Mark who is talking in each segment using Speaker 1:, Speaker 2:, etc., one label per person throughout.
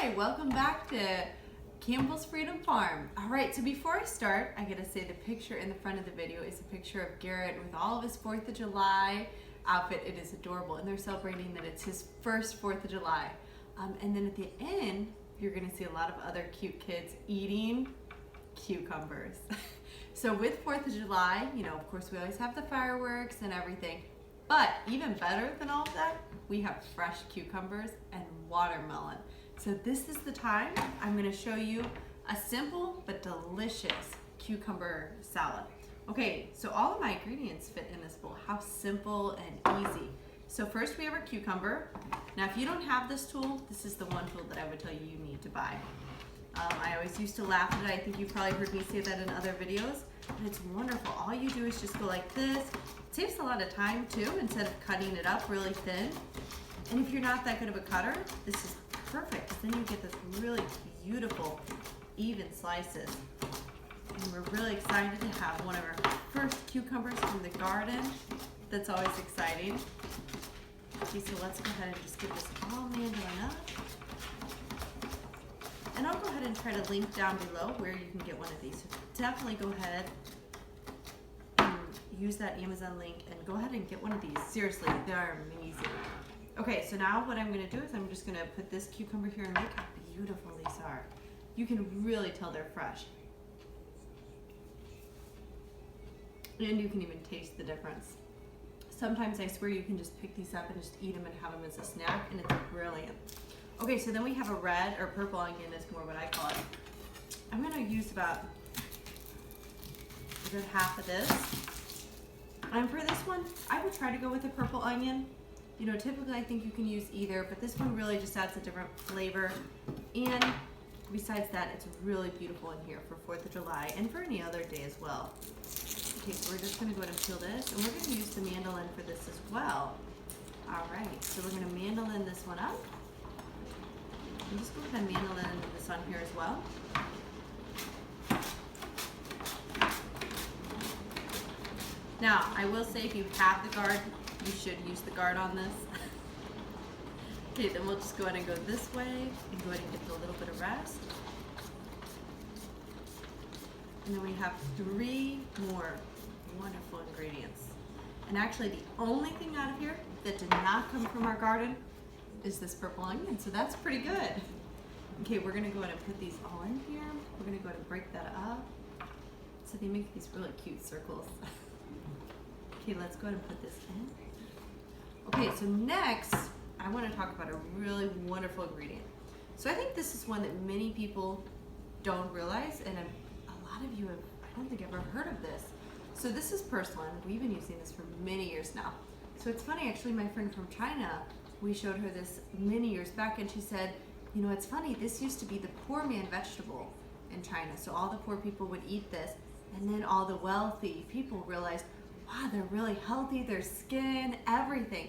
Speaker 1: Hi, welcome back to Campbell's Freedom Farm. All right, so before I start, I gotta say the picture in the front of the video is a picture of Garrett with all of his 4th of July outfit. It is adorable, and they're celebrating that it's his first 4th of July. And then at the end, you're gonna see a lot of other cute kids eating cucumbers. So with 4th of July, you know, of course we always have the fireworks and everything, but even better than all of that, we have fresh cucumbers and watermelon. So this is the time I'm gonna show you a simple but delicious cucumber salad. Okay, so all of my ingredients fit in this bowl. How simple and easy. So first we have our cucumber. Now if you don't have this tool, this is the one tool that I would tell you need to buy. I always used to laugh at it. I think you've probably heard me say that in other videos, but it's wonderful. All you do is just go like this. It saves a lot of time too, instead of cutting it up really thin. And if you're not that good of a cutter, this is perfect. Then you get this really beautiful, even slices. And we're really excited to have one of our first cucumbers from the garden. That's always exciting. Okay, so let's go ahead and just give this all mandolin up. And I'll go ahead and try to link down below where you can get one of these. So definitely go ahead and use that Amazon link and go ahead and get one of these. Seriously, they're amazing. Okay, so now what I'm gonna do is I'm just gonna put this cucumber here and look how beautiful these are. You can really tell they're fresh. And you can even taste the difference. Sometimes I swear you can just pick these up and just eat them and have them as a snack, and it's brilliant. Okay, so then we have a red or purple onion is more what I call it. I'm gonna use about a good half of this. And for this one, I would try to go with a purple onion. You know, typically I think you can use either, but this one really just adds a different flavor. And besides that, it's really beautiful in here for 4th of July and for any other day as well. Okay, so we're just gonna go ahead and peel this, and we're gonna use the mandolin for this as well. All right, so we're gonna mandolin this one up. And just go ahead and mandolin this on here as well. Now, I will say if you have the guard, you should use the guard on this. Okay, then we'll just go ahead and go this way and go ahead and give it a little bit of rest. And then we have 3 more wonderful ingredients. And actually the only thing out of here that did not come from our garden is this purple onion, so that's pretty good. Okay, we're gonna go ahead and put these all in here. We're gonna go ahead and break that up. So they make these really cute circles. Okay, let's go ahead and put this in. Okay, so next, I wanna talk about a really wonderful ingredient. So I think this is one that many people don't realize, and a lot of you have, I don't think I've ever heard of this. So this is Purslane. We've been using this for many years now. So it's funny, actually, my friend from China, we showed her this many years back, and she said, you know, it's funny, this used to be the poor man vegetable in China. So all the poor people would eat this, and then all the wealthy people realized, wow, they're really healthy, their skin, everything.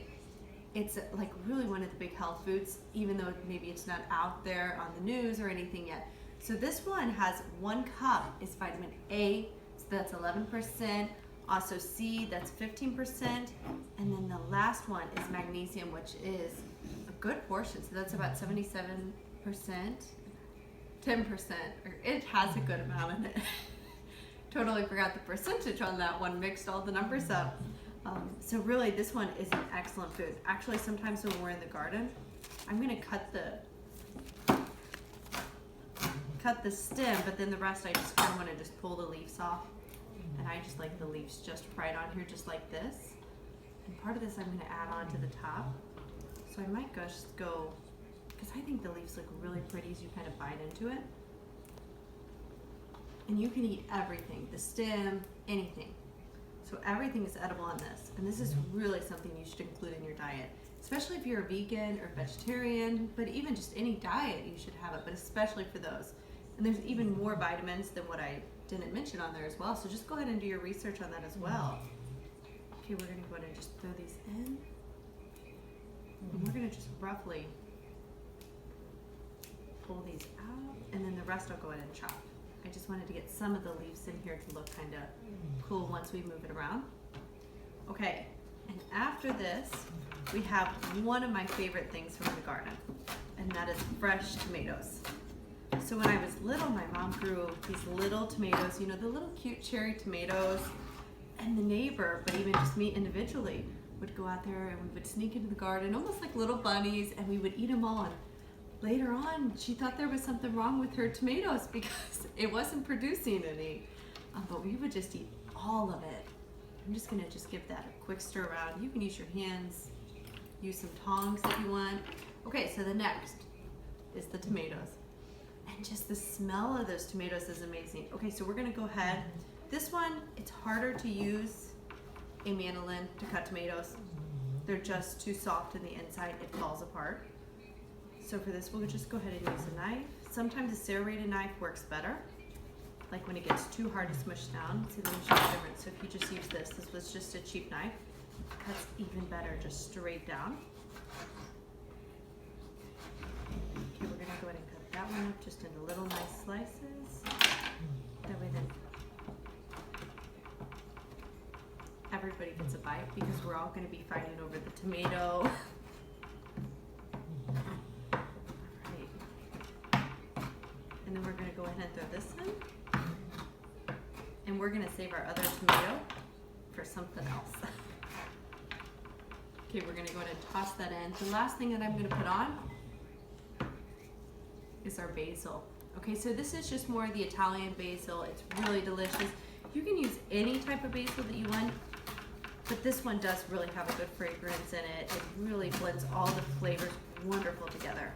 Speaker 1: It's like really one of the big health foods, even though maybe it's not out there on the news or anything yet. So this one has 1 cup is vitamin A, so that's 11%. Also C, that's 15%. And then the last one is magnesium, which is a good portion. So that's about 77%, 10%, or it has a good amount in it. Totally forgot the percentage on that one, mixed all the numbers up. So really this one is an excellent food. Actually, sometimes when we're in the garden, I'm gonna cut the stem, but then the rest I just kind of want to just pull the leaves off. And I just like the leaves just right on here, just like this. And part of this I'm going to add on to the top. So I might just go, because I think the leaves look really pretty as you kind of bite into it. And you can eat everything, the stem, anything. So everything is edible on this. And this is really something you should include in your diet, especially if you're a vegan or vegetarian, but even just any diet you should have it, but especially for those. And there's even more vitamins than what I didn't mention on there as well. So just go ahead and do your research on that as well. Okay, we're gonna go ahead and just throw these in. And we're gonna just roughly pull these out, and then the rest I'll go ahead and chop. I just wanted to get some of the leaves in here to look kind of cool once we move it around. Okay, and after this, we have one of my favorite things from the garden. And and that is fresh tomatoes. So when I was little, my mom grew these little tomatoes, you know, the little cute cherry tomatoes, and the neighbor, but even just me individually, would go out there and we would sneak into the garden, almost like little bunnies, and we would eat them all. And later on, she thought there was something wrong with her tomatoes because it wasn't producing any, but we would just eat all of it. I'm just gonna give that a quick stir around. You can use your hands, use some tongs if you want. Okay, so the next is the tomatoes. And just the smell of those tomatoes is amazing. Okay, so we're gonna go ahead. This one, it's harder to use a mandolin to cut tomatoes. They're just too soft in the inside, it falls apart. So for this, we'll just go ahead and use a knife. Sometimes a serrated knife works better, like when it gets too hard to smush down. See, the difference. So if you just use this was just a cheap knife, cuts even better, just straight down. Okay, we're gonna go ahead and cut that one up just into little nice slices. That way then everybody gets a bite because we're all gonna be fighting over the tomato. Alright. And then we're gonna go ahead and throw this in. And we're gonna save our other tomato for something else. Okay, we're gonna go ahead and toss that in. The last thing that I'm gonna put on is our basil. Okay, so this is just more of the Italian basil. It's really delicious. You can use any type of basil that you want, but this one does really have a good fragrance in it. It really blends all the flavors wonderful together.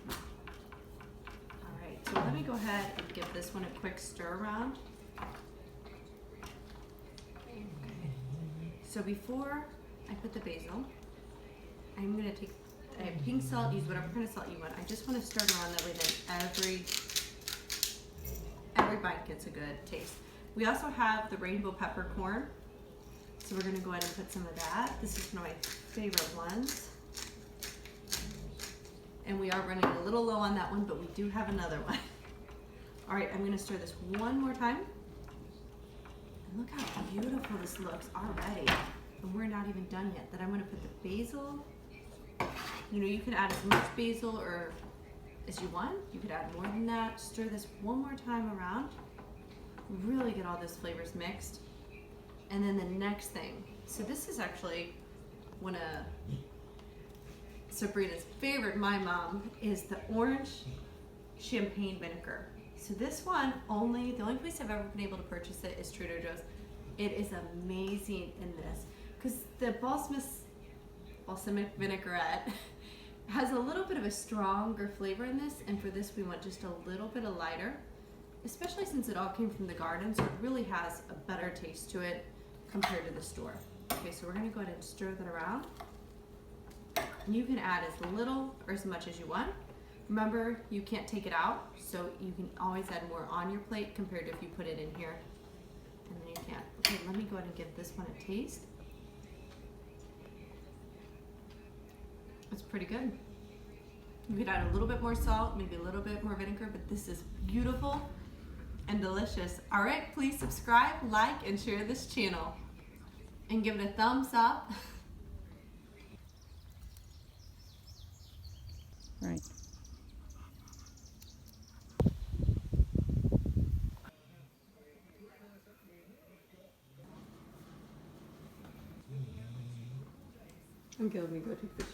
Speaker 1: All right, so let me go ahead and give this one a quick stir around. Okay. So before I put the basil, I'm gonna take pink salt, use whatever kind of salt you want. I just want to stir it around, that way then every bite gets a good taste. We also have the rainbow peppercorn, so we're going to go ahead and put some of that. This is one of my favorite ones. And we are running a little low on that one, but we do have another one. All right, I'm going to stir this one more time. And look how beautiful this looks already. And we're not even done yet. Then I'm going to put the basil. You know, you can add as much basil or as you want. You could add more than that. Stir this one more time around. Really get all those flavors mixed. And then the next thing, so this is actually one of Sabrina's favorite, my mom, is the orange champagne vinegar. So this one, the only place I've ever been able to purchase it is Trader Joe's. It is amazing in this, because the balsamic vinaigrette has a little bit of a stronger flavor in this, and for this we want just a little bit of lighter, especially since it all came from the garden, so it really has a better taste to it compared to the store. Okay, so we're gonna go ahead and stir that around. And you can add as little or as much as you want. Remember, you can't take it out, so you can always add more on your plate compared to if you put it in here, and then you can't. Okay, let me go ahead and give this one a taste. It's pretty good. You could add a little bit more salt, maybe a little bit more vinegar, but this is beautiful and delicious. All right, please subscribe, like, and share this channel. And give it a thumbs up.
Speaker 2: Right.
Speaker 1: Okay, let me go take this.